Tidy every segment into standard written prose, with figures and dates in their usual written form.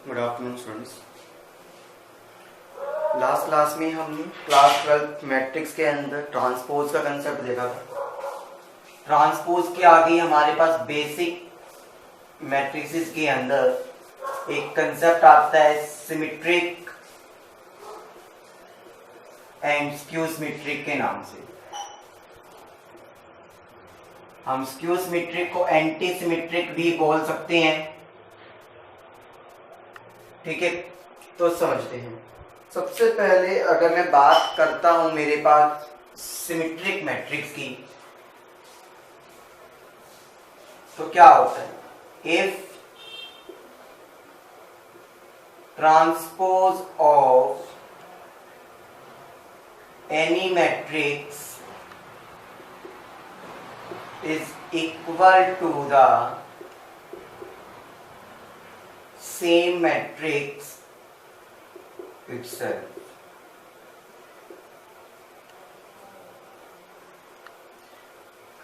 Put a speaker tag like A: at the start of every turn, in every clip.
A: Good afternoon students. Last class में हमने class 12 matrix के अंदर ट्रांसपोज का कंसेप्ट देखा था। ट्रांसपोज के आगे हमारे पास बेसिक मैट्रिक्स के अंदर एक कंसेप्ट आता है सिमेट्रिक एंड स्क्यू सिमेट्रिक के नाम से। हम स्क्यू सिमेट्रिक को एंटी सिमेट्रिक भी बोल सकते हैं। ठीक है, तो समझते हैं। सबसे पहले अगर मैं बात करता हूं मेरे पास सिमेट्रिक मैट्रिक्स की, तो क्या होता है? If transpose of any matrix is equal to the same matrix itself.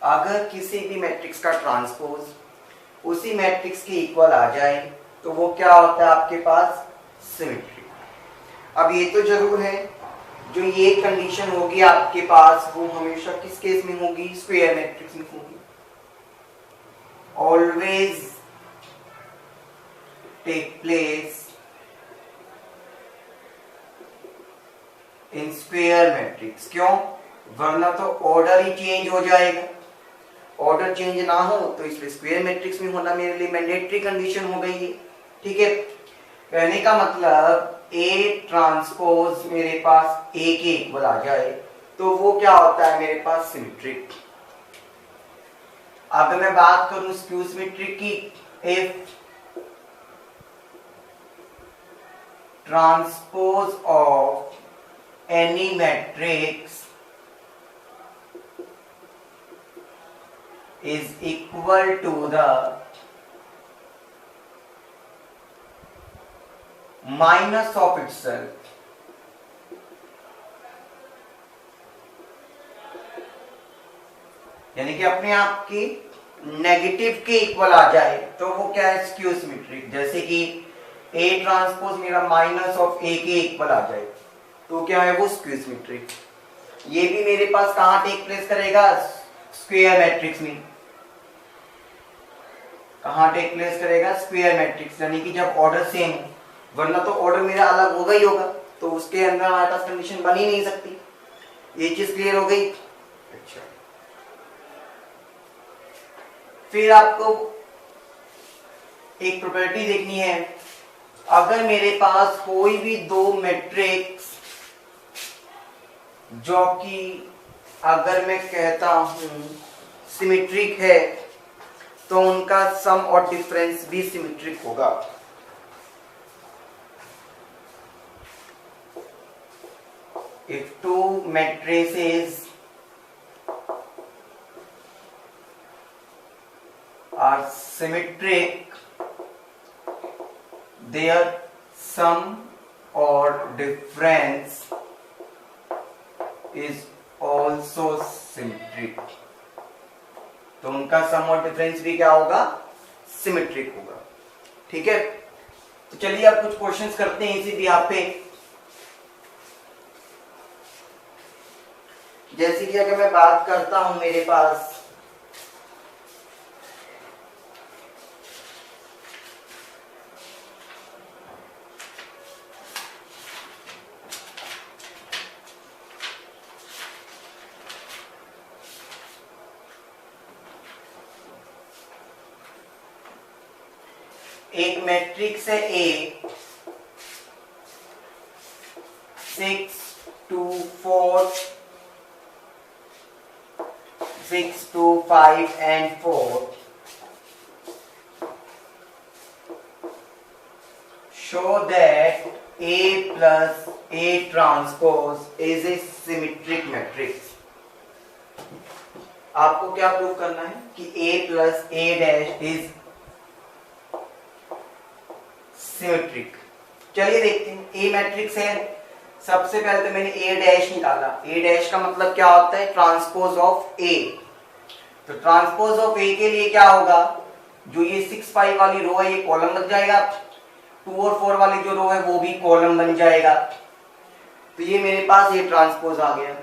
A: अगर किसी भी मैट्रिक्स का ट्रांसपोज उसी मैट्रिक्स के इक्वल आ जाए तो वो क्या होता है आपके पास? सिमेट्री। अब ये तो जरूर है, जो ये कंडीशन होगी आपके पास वो हमेशा किस केस में होगी? स्क्वायर मैट्रिक्स में होगी। Always take place in square matrix। क्यों? वरना तो ऑर्डर ही चेंज हो जाएगा। ऑर्डर चेंज ना हो तो इसलिए स्क्वायर मैट्रिक्स में होना मेरे लिए मैंडेटरी कंडीशन हो गई है। ठीक है, कहने का मतलब ए ट्रांसपोज मेरे पास ए के इक्वल आ जाए तो वो क्या होता है मेरे पास? सिमेट्रिक। अगर मैं बात करूं स्क्यू सिमेट्रिक की, if transpose of any matrix is equal to the minus of itself। यानी कि अपने आप की नेगेटिव के इक्वल आ जाए तो वो क्या है? Skew symmetric. जैसे कि ए ट्रांसपोज मेरा माइनस ऑफ ए के इक्वल आ जाए तो क्या है वो? Skew symmetric. ये भी मेरे पास कहां टेक प्लेस करेगा? स्क्वायर मैट्रिक्स में। कहां टेक प्लेस करेगा? Square matrix. यानी कि जब ऑर्डर सेम हो, वरना तो ऑर्डर मेरा अलग होगा ही होगा, तो उसके अंदर हमारे पास कंडीशन बन ही नहीं सकती। ये चीज क्लियर हो गई? अच्छा, फिर आपको एक प्रॉपर्टी देखनी है। अगर मेरे पास कोई भी दो मैट्रिक्स जो कि अगर मैं कहता हूं सिमेट्रिक है तो उनका सम और डिफरेंस भी सिमेट्रिक होगा। If two matrices are symmetric, their sum or difference is also symmetric। तो उनका सम और डिफरेंस भी क्या होगा? सिमेट्रिक होगा। ठीक है, तो चलिए अब कुछ क्वेश्चंस करते हैं इसी बिहाफ पे। जैसे कि अगर मैं बात करता हूं मेरे पास एक मैट्रिक्स है ए 6 2 4 6 2 5 and 4 show that A plus A transpose is a symmetric matrix। आपको क्या प्रूव करना है कि A plus A dash is symmetric. चलिए देखते हैं। ए मैट्रिक्स है, सबसे पहले तो मैंने ए डैश निकाला। ए डैश का मतलब क्या होता है? ट्रांसपोज ऑफ ए। तो ट्रांसपोज ऑफ ए के लिए क्या होगा? जो ये 6 5 वाली रो है ये कॉलम लग जाएगा, 2 और 4 वाली जो रो है वो भी कॉलम बन जाएगा। तो ये मेरे पास ए ट्रांसपोज आ गया।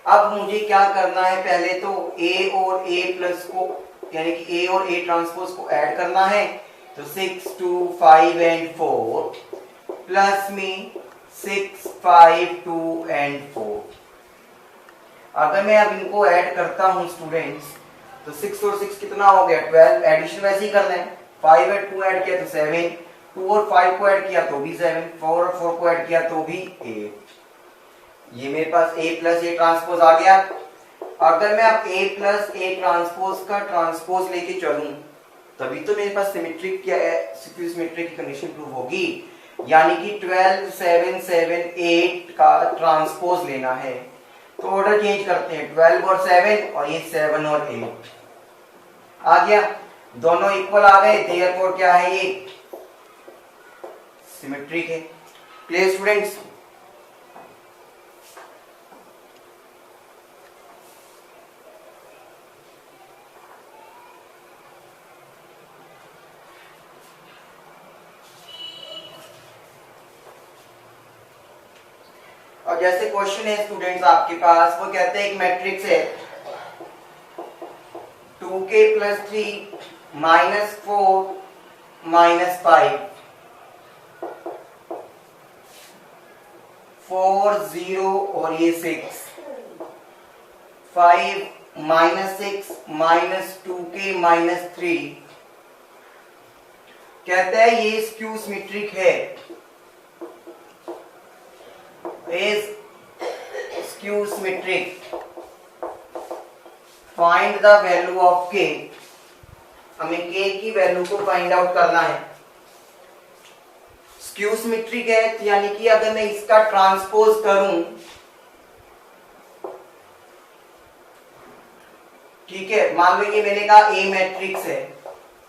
A: अब मुझे क्या करना है, पहले तो ए और ए प्लस को यानी कि ए और ए ट्रांसपोज को ऐड करना है। तो 6 2 5 एंड 4 प्लस में 6 5 2 एंड 4। अगर मैं अब इनको ऐड करता हूं स्टूडेंट्स तो 6 और 6 कितना हो गया 12, एडिशन वैसे ही करना है। 5 और 2 ऐड किया तो 7, 2 और 5 को ऐड किया तो भी 7, 4 और 4 को ऐड किया तो भी 8। ये मेरे पास a प्लस ए ट्रांसपोज आ गया। अगर मैं अब a प्लस ए ट्रांसपोज का ट्रांसपोज लेके चलूं तभी तो मेरे पास सिमेट्रिक क्या है, स्क्यू सिमेट्रिक की कंडीशन प्रूव होगी। यानी कि 12 7 7 8 का ट्रांसपोज लेना है। तो ऑर्डर चेंज करते हैं, 12 और 7 और ये 7 और 8 आ गया, दोनों इक्वल आ गए। देयरफॉर क्या है, ये सिमेट्रिक है। Clear students? और जैसे क्वेश्चन है स्टूडेंट्स आपके पास, वो कहते हैं एक मैट्रिक्स है 2k प्लस 3 माइनस 4 माइनस 5 4 0 और ये 6 5 माइनस 6 माइनस 2k माइनस 3। कहता है ये स्क्यू सिमेट्रिक है, is skew symmetric, find the value of k। हमें k की वैल्यू को फाइंड आउट करना है। स्क्यू सिमेट्रिक है तो यानी कि अगर मैं इसका ट्रांसपोज करूं, ठीक है, मान लो ये मैंने कहा a मैट्रिक्स है,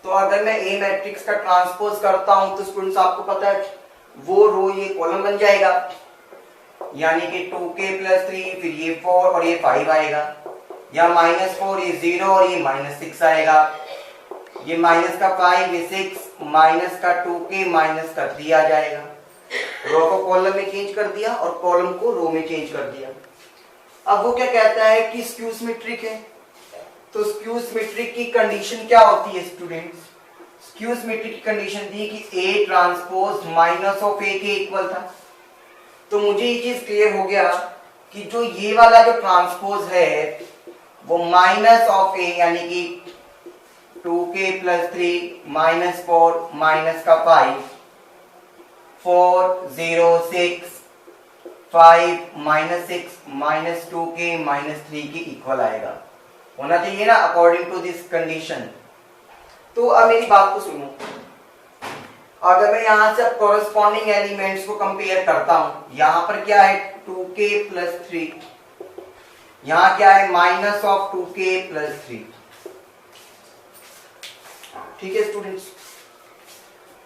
A: तो अगर मैं a मैट्रिक्स का ट्रांसपोज करता हूं तो स्टूडेंट्स आपको पता है वो रो ये कॉलम बन जाएगा। यानी कि 2k प्लस 3 फिर ये 4 और ये 5 आएगा, या माइनस 4 ये 0 और ये माइनस 6 आएगा, ये माइनस का 5 ये 6 माइनस का 2k माइनस का 3 आ जाएगा। रो को कॉलम में चेंज कर दिया और कॉलम को रो में चेंज कर दिया। अब वो क्या कहता है कि स्क्यू सिमेट्रिक है। तो स्क्यू सिमेट्रिक की कंडीशन क्या होती है स्टूडेंट्स? स्क्यू सिमेट्रिक की कंडीशन थी कि A transpose minus of A के इक्वल था। तो मुझे ये चीज क्लियर हो गया कि जो ये वाला जो ट्रांसपोज है वो माइनस ऑफ ए यानी कि 2k प्लस 3 माइनस 4 माइनस का 5 4 0 6 5 माइनस 6 माइनस 2k माइनस 3 के इक्वल आएगा, होना चाहिए ना अकॉर्डिंग टू दिस कंडीशन। तो अब मेरी बात को सुनो, अगर मैं यहां से कॉरेस्पॉन्डिंग एलिमेंट्स को कंपेयर करता हूं, यहां पर क्या है 2k प्लस 3, यहां क्या है माइनस ऑफ 2k प्लस 3। ठीक है स्टूडेंट्स,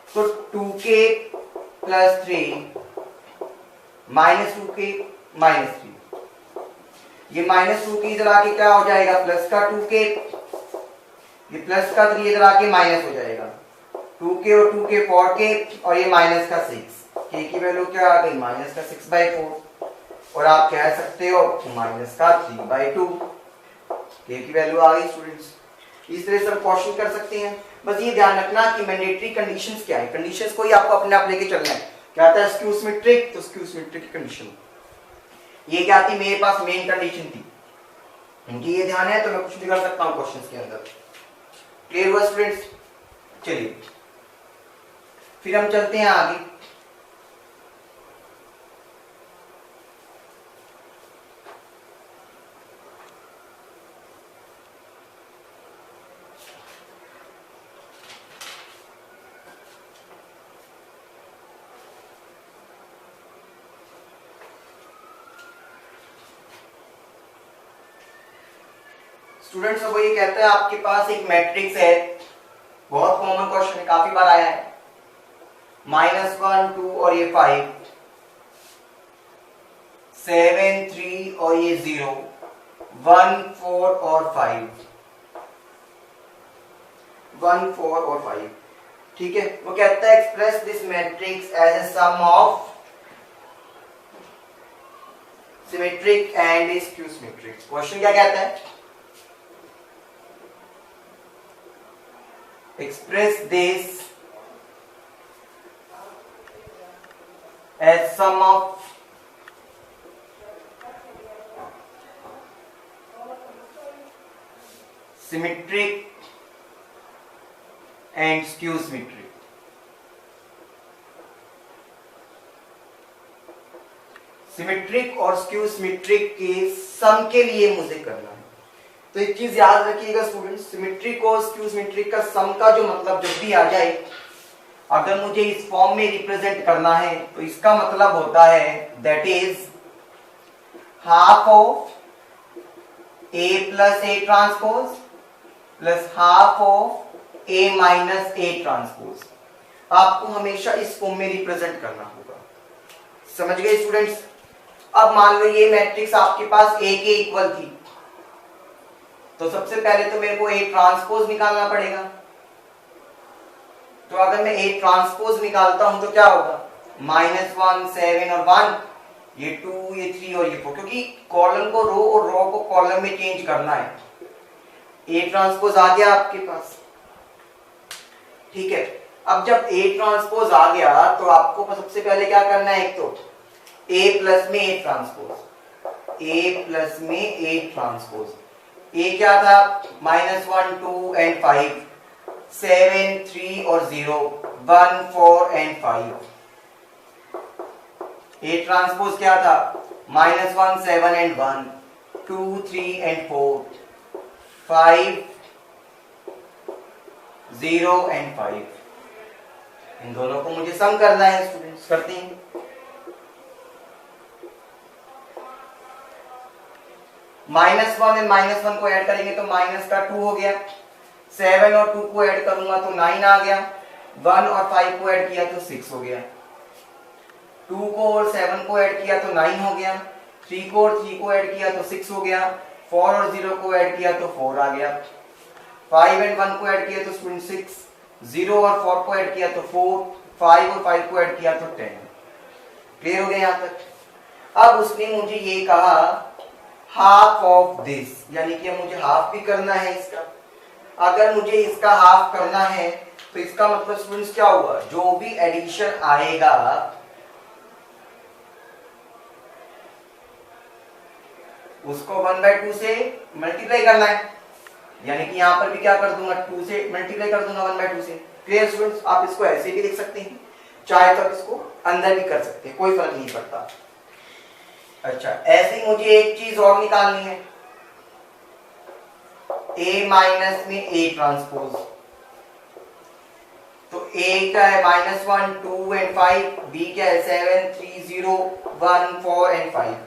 A: तो 2k plus 3 minus 2k minus 3, ये माइनस 2k इधर आके क्या हो जाएगा प्लस का 2k, ये प्लस का 3 इधर आके माइनस हो जाएगा, 2k और 2k 4k और ये माइनस का 6, k की वैल्यू क्या आ गई माइनस का 6/4 और आप कह सकते हो माइनस का 3/2, k की वैल्यू आ गई स्टूडेंट्स। इस तरह से हम क्वेश्चन कर सकते हैं। बस ये ध्यान रखना कि मैंडेटरी कंडीशंस क्या है, कंडीशंस को ही आपको अपने आप लेके चलना है। क्या था स्क्यू सिमेट्रिक, तो स्क्यू सिमेट्रिक की कंडीशन ये क्या थी, मेरे पास मेन कंडीशन थी, उनकी ये ध्यान है तो मैं कुछ भी कर सकता हूँ क्वेश्चंस के अंदर। क्लियर हुआ स्टूडेंट्स? चलिए फिर हम चलते हैं आगे। स्टूडेंट्स अब ये कहता है आपके पास एक मैट्रिक्स है, बहुत कॉमन क्वेश्चन है, काफी बार आया है, -1 2 और ये 5 7 3 और ये 0 1 4 और 5 1 4 और 5। ठीक है, वो कहता है express this matrix as a sum of symmetric and skew symmetric. Question क्या कहता है? Express this as sum of symmetric and skew symmetric. Symmetric और स्क्यू सिमेट्रिक के सम के लिए मुझे करना है। तो एक चीज याद रखिएगा स्टूडेंट्स, सिमेट्रिक और स्क्यू सिमेट्रिक का सम का जो मतलब जब भी आ जाए, अगर मुझे इस फॉर्म में रिप्रेजेंट करना है तो इसका मतलब होता है that is half of A plus A transpose plus half of A minus A transpose. आपको हमेशा इस फॉर्म में रिप्रेजेंट करना होगा। समझ गए स्टूडेंट्स? अब मान लो ये मैट्रिक्स आपके पास ए के इक्वल थी, तो सबसे पहले तो मेरे को ए ट्रांसपोज निकालना पड़ेगा। तो अगर मैं ए ट्रांसपोज निकालता हूं तो क्या होगा? -1 7 और 1, ये 2 ये 3 और ये 4, क्योंकि कॉलम को रो और रो को कॉलम में चेंज करना है। ए ट्रांसपोज आ गया आपके पास, ठीक है। अब जब ए ट्रांसपोज आ गया तो आपको सबसे पहले क्या करना है? एक तो ए प्लस में ए ट्रांसपोज, ए प्लस में ए ट्रांसपोज। ए क्या था? -1 2 एंड 5, 7 3 और 0, 1 4 एंड 5। ए ट्रांसपोज क्या था? -1 7 एंड 1, 2 3 एंड 4, 5 0 एंड 5। इन दोनों को मुझे सम करना है स्टूडेंट्स, करते हैं। -1 एंड -1 को ऐड करेंगे तो माइनस का 2 हो गया, 7 और 2 को ऐड करूंगा तो 9 आ गया, 1 और 5 को ऐड किया तो 6 हो गया, 2 को और 7 को ऐड किया तो 9 हो गया, 3 को और 3 को ऐड किया तो 6 हो गया, 4 और 0 को ऐड किया तो 4 आ गया, 5 एंड 1 को ऐड किया तो 6, 0 और 4 को ऐड किया तो 4, 5 और 5 को ऐड किया तो 10। क्लियर हो गया यहां तक? अब उसने मुझे ये कहा हाफ ऑफ दिस, यानी कि मुझे हाफ भी करना है इसका। अगर मुझे इसका हाफ करना है तो इसका मतलब स्टूडेंट्स क्या हुआ? जो भी एडिशन आएगा उसको 1/2 से मल्टीप्लाई करना है, यानी कि यहां पर भी क्या कर दूंगा? 2 से मल्टीप्लाई कर दूंगा 1/2 से। Clear students? आप इसको ऐसे भी लिख सकते हैं, चाहे तो आप इसको अंदर भी कर सकते हैं, कोई फर्क नहीं पड़ता। अच्छा, ऐसे ही मुझे एक चीज और निकालनी है, a माइनस में a ट्रांसपोज। तो a क्या है? -1 2 एंड 5, b क्या है? 7 3 0 1 4 एंड 5।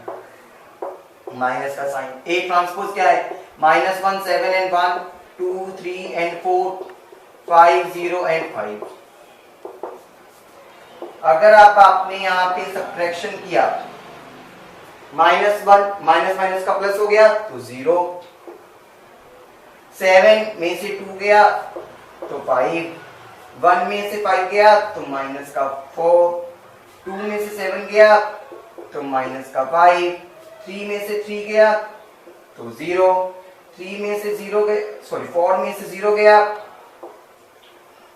A: माइनस का साइन। a ट्रांसपोज क्या है? -1 7 एंड 1, 2 3 एंड 4, 5 0 एंड 5। अगर आपने यहाँ पे सब्ट्रैक्शन किया, -1 माइनस का प्लस हो गया तो 0, 7 में से 2 गया तो 5, 1 में से 5 गया तो माइनस का 4, 2 में से 7 गया तो माइनस का 5, 3 में से 3 गया तो 0, 3 में से 0 गया, सॉरी 4 में से 0 गया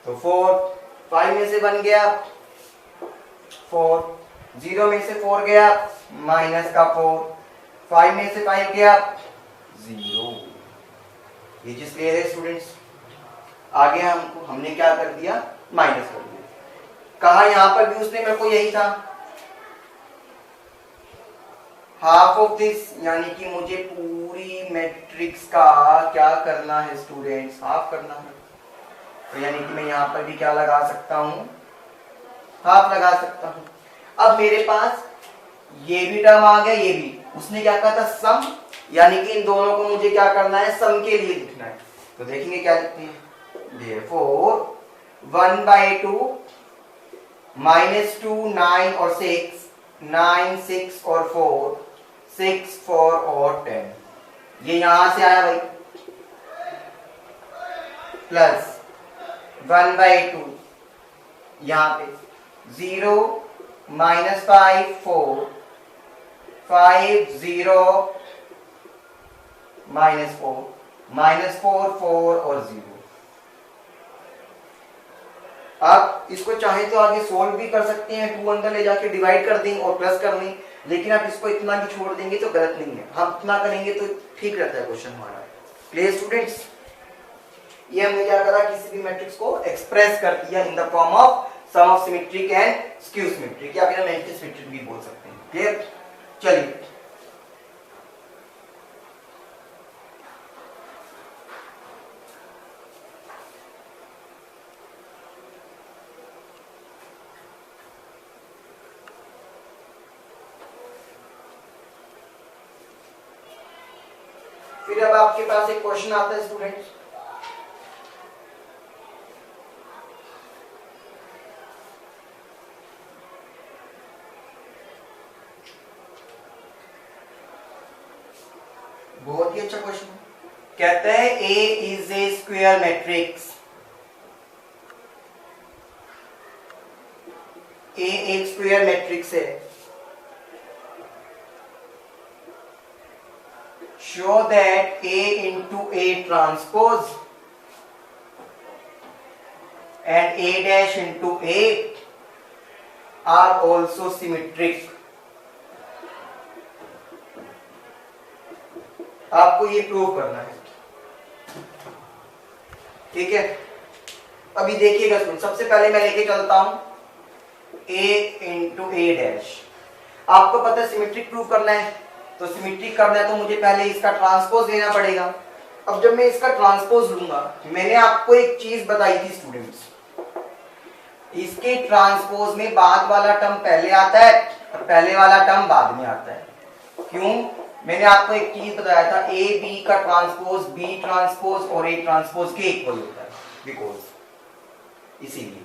A: तो 4, 5 में से 1 गया 4, 0 में से 4 गया माइनस का 4, 5 में से 5 गया 0। ये चीज क्लियर है स्टूडेंट्स? आगे हमने क्या कर दिया? माइनस कर दिया। कहा यहां पर भी उसने मेरे को यही था, हाफ ऑफ दिस, यानी कि मुझे पूरी मैट्रिक्स का क्या करना है स्टूडेंट्स? हाफ करना है। तो यानी कि मैं यहां पर भी क्या लगा सकता हूं? हाफ लगा सकता हूं। अब मेरे पास ये भी टर्म आ गया, ये भी। उसने क्या कहा था? सम, यानी कि इन दोनों को मुझे क्या करना है? सम के लिए लिखना है। तो देखेंगे क्या लिखते हैं। Therefore 1/2 -2 9 और 6, 9 6 और 4, 6 4 और 10, ये यहां से आया भाई, प्लस 1/2 यहाँ पे 0 -5 4 5 0 -4 -4 4 और 0। आप इसको चाहे तो आगे सोल्व भी कर सकते हैं, 2 अंदर ले जाके डिवाइड कर दें और प्लस कर लें, लेकिन आप इसको इतना भी छोड़ देंगे तो गलत नहीं है। हम इतना करेंगे तो ठीक रहता है क्वेश्चन हमारा। क्लियर स्टूडेंट्स, ये हमने क्या करा, किसी भी मैट्रिक्स को एक्सप्रेस कर दिया in the form of sum of symmetric and skew symmetric, या फिर हम एंटी सिमेट्रिक भी बोल सकते हैं। क्लियर, चलिए फिर अब आपके पास एक क्वेश्चन आता है स्टूडेंट्स, बहुत ही अच्छा क्वेश्चन कहता है ए इज ए स्क्वायर मैट्रिक्स। ए एक स्क्वायर मैट्रिक्स है। Show that A into A transpose and A dash into A are also symmetric। आपको ये प्रूव करना है, ठीक है। अभी देखिएगा, सबसे पहले मैं लेके चलता हूं A into A डैश। आपको पता है सिमेट्रिक प्रूव करना है, तो सिमेट्रिक करना है तो मुझे पहले इसका ट्रांसपोज लेना पड़ेगा। अब जब मैं इसका ट्रांसपोज लूंगा, मैंने आपको एक चीज बताई थी स्टूडेंट्स, इसके ट्रांसपोज में बाद वाला टर्म पहले आता है और पहले वाला टर्म बाद में आता है। क्यों? मैंने आपको एक चीज बताया था, ए बी का ट्रांसपोज बी ट्रांसपोज और ए ट्रांसपोज के इक्वल होता है, बिकॉज इसीलिए।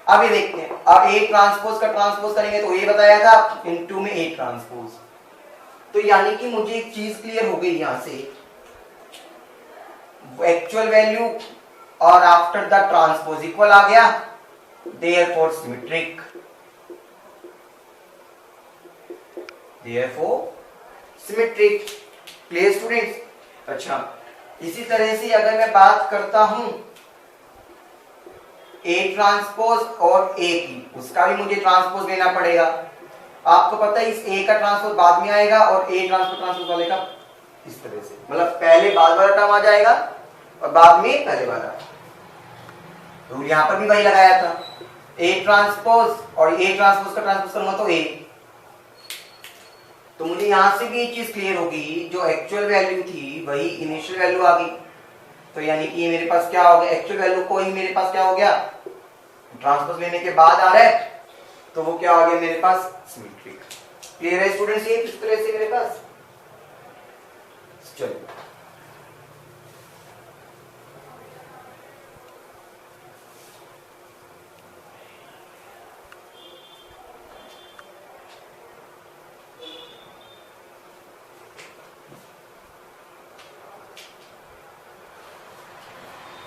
A: अब ये देखते हैं, अब ए ट्रांसपोज का ट्रांसपोज करेंगे तो ए बताया था इनटू में ए ट्रांसपोज, तो यानी कि मुझे एक चीज क्लियर हो गई यहां से, एक्चुअल वैल्यू और आफ्टर द ट्रांसपोज इक्वल आ गया, therefore symmetric. Symmetric. Clear students? अच्छा, इसी तरह से अगर मैं बात करता हूं ए ट्रांसपोज और ए की, उसका भी मुझे ट्रांसपोज लेना पड़ेगा। आपको पता है इस ए का ट्रांसपोज बाद में आएगा और ए ट्रांसपोज वाले का इस तरह से, मतलब पहले बाद वाला टर्म आ जाएगा और बाद में पहले वाला। रूल यहां पर भी वही लगाया था, ए ट्रांसपोज और ए ट्रांसपोज का ट्रांसपोज करूंगा तो ए। तो मुझे यहां से भी ये चीज क्लियर होगी, जो एक्चुअल वैल्यू थी वही इनिशियल वैल्यू आ गई, तो यानी कि ये मेरे पास क्या हो गया, एक्चुअल वैल्यू को ही मेरे पास क्या हो गया, ट्रांसपोज लेने के बाद आ रहा है, तो वो क्या हो गया मेरे पास, सिमेट्रिक। क्लियर है स्टूडेंट्स? ये किस तरह से मेरे पास, चलिए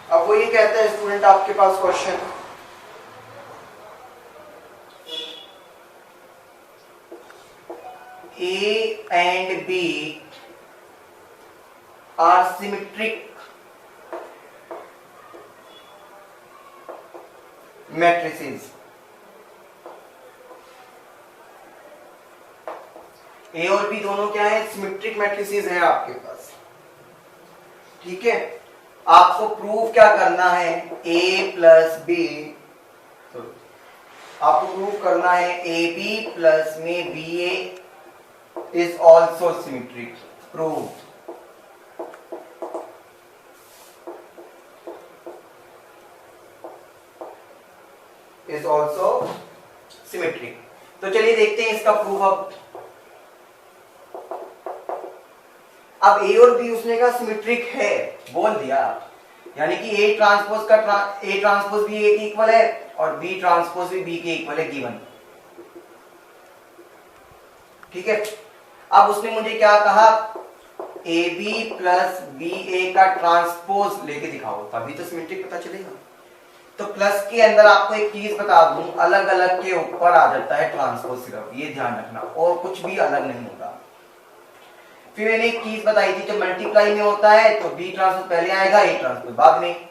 A: अब वो ये कहता है स्टूडेंट आपके पास question, A and B are symmetric matrices। A और B दोनों क्या है, सिमेट्रिक मैट्रिसेस है आपके पास, ठीक है। आपको प्रूव क्या करना है, A प्लस बी, आपको प्रूव करना है ए बी प्लस में B A is also symmetric। Prove। is also symmetric। तो चलिए देखते हैं इसका प्रूफ। अब ए और बी उसने कहा सिमेट्रिक है, बोल दिया, यानी कि ए ट्रांसपोज भी ए के इक्वल है और बी ट्रांसपोज भी बी के इक्वल है, गिवन, ठीक है। अब उसने मुझे क्या कहा, ए बी प्लस बी ए का ट्रांसपोज लेके दिखाओ, तभी तो सिमेट्रिक पता चलेगा। तो प्लस के अंदर आपको एक चीज बता दूं, अलग अलग के ऊपर आ जाता है ट्रांसपोज सिर्फ, ये ध्यान रखना, और कुछ भी अलग नहीं होता। फिर मैंने एक चीज बताई थी, जब मल्टीप्लाई में होता है तो बी ट्रांसपोज पहले आएगा, ए ट्रांसपोज बाद में।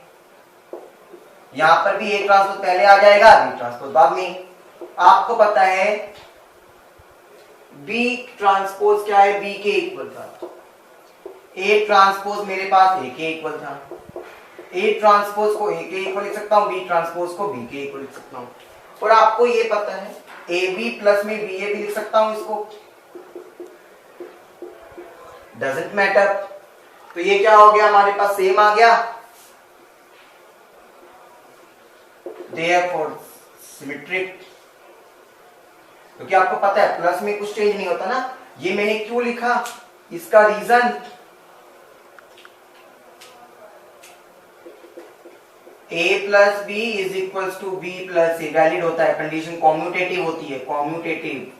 A: यहां पर भी ए ट्रांसपोज पहले आ जाएगा, बी ट्रांसपोज बाद में। आपको पता है बी ट्रांसपोज क्या है, बी के इक्वल था। ए ट्रांसपोज मेरे पास ए के इक्वल था। ए ट्रांसपोज को ए के इक्वल लिख सकता हूं, बी ट्रांसपोज को बी के इक्वल लिख सकता हूं। और आपको ये पता है ए बी प्लस में बी ए भी लिख सकता हूं इसको, डजंट मैटर। तो ये क्या हो गया, हमारे पास सेम आ गया, देयरफॉर सिमेट्रिक। क्योंकि आपको पता है प्लस में कुछ चेंज नहीं होता ना। ये मैंने क्यों लिखा, इसका reason a plus B is equal to B plus A valid होता है, कंडीशन कॉम्यूटेटिव होती है, कॉम्यूटेटिव।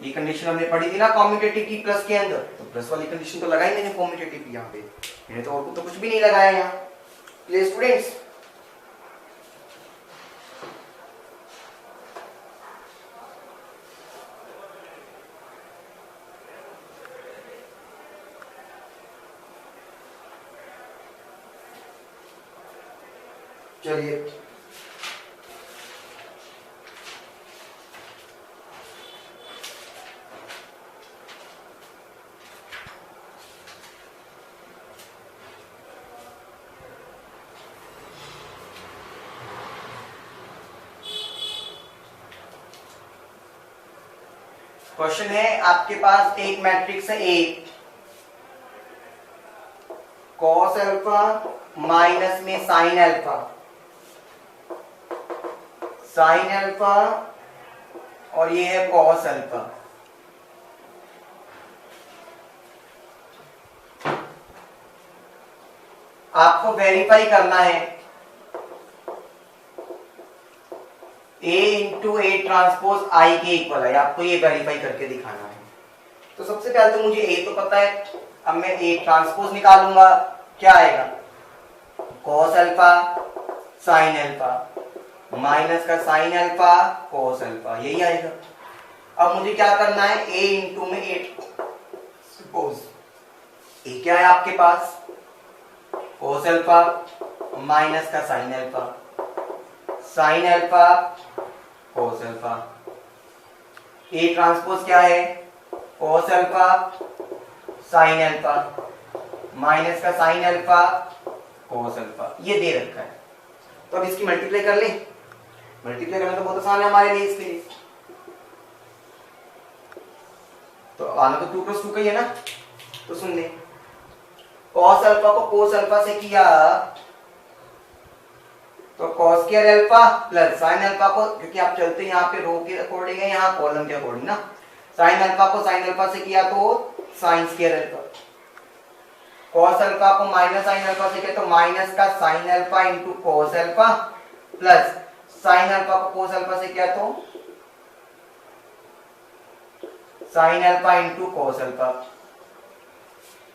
A: ये कंडीशन हमने पढ़ी थी ना कॉम्यूटेटिव की प्लस के अंदर, तो प्लस वाली कंडीशन तो लगाई मैंने कॉम्यूटेटिव की। यहाँ पे मैंने तो और तो कुछ भी नहीं लगाया यहाँ। प्लीज स्टूडेंट्स, चलिए क्वेश्चन है आपके पास, एक मैट्रिक्स है ए, कॉस अल्फा माइनस में साइन अल्फा, साइन अल्फा और ये है कॉस अल्फा। आपको वेरीफाई करना है ए इंटू ए ट्रांसपोज आई के इक्वल है, आपको ये वेरीफाई करके दिखाना है। तो सबसे पहले तो मुझे ए तो पता है, अब मैं ए ट्रांसपोज निकालूंगा, क्या आएगा, cos alpha sign alpha minus का साइन अल्फा कोस अल्फा, यही आएगा। अब मुझे क्या करना है, a इंटू में ए, सपोज ए क्या है आपके पास, कोस अल्फा माइनस का sine alpha, sine alpha cos alpha. A transpose क्या है, cos alpha sign alpha minus का साइन अल्फा कोस अल्फा, ये दे रखा है। तो अब इसकी मल्टीप्लाई कर लें, मल्टीप्लाई करना तो बहुत आसान है हमारे लिए इसके लिए। तो आना तो 2 + 2 का ही है ना, तो सुन ले, कॉस अल्फा को कोस अल्फा से किया तो cos square alpha plus sine alpha को, क्योंकि आप चलते यहाँ पे रो के अकॉर्डिंग है, यहाँ कॉलम के अकॉर्डिंग ना, साइन अल्फा को साइन अल्फा से किया तो sign square alpha, cos alpha को माइनस साइन अल्फा से किया तो माइनस का sine alpha into cos alpha plus sine alpha को कोस अल्फा से किया तो sine alpha into cos alpha,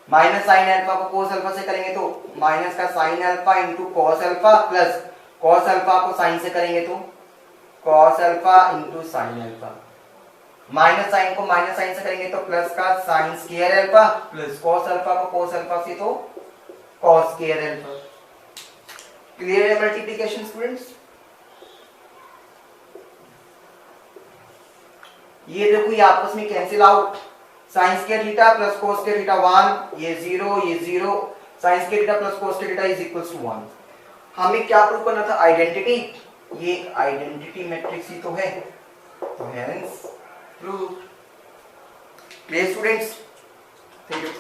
A: minus sine alpha को कोस अल्फा से करेंगे तो माइनस का sine alpha into cos alpha plus cos alpha को साइन से करेंगे तो cos alpha into sine alpha, minus sine को माइनस साइन से करेंगे तो प्लस का sine square alpha plus cos alpha को कोस अल्फा से तो कॉस स्क्वायर अल्फा। क्लियर है मल्टीप्लिकेशन स्टूडेंट्स? ये देखो ये आपस में cancel out, sine square theta plus cos square theta 1, ये 0 ये 0, sine square theta plus cos square theta is equals to 1। हमें क्या प्रूव करना था, आइडेंटिटी। ये आइडेंटिटी मैट्रिक्स ही तो है, तो hence prove. Clear students? Thank you.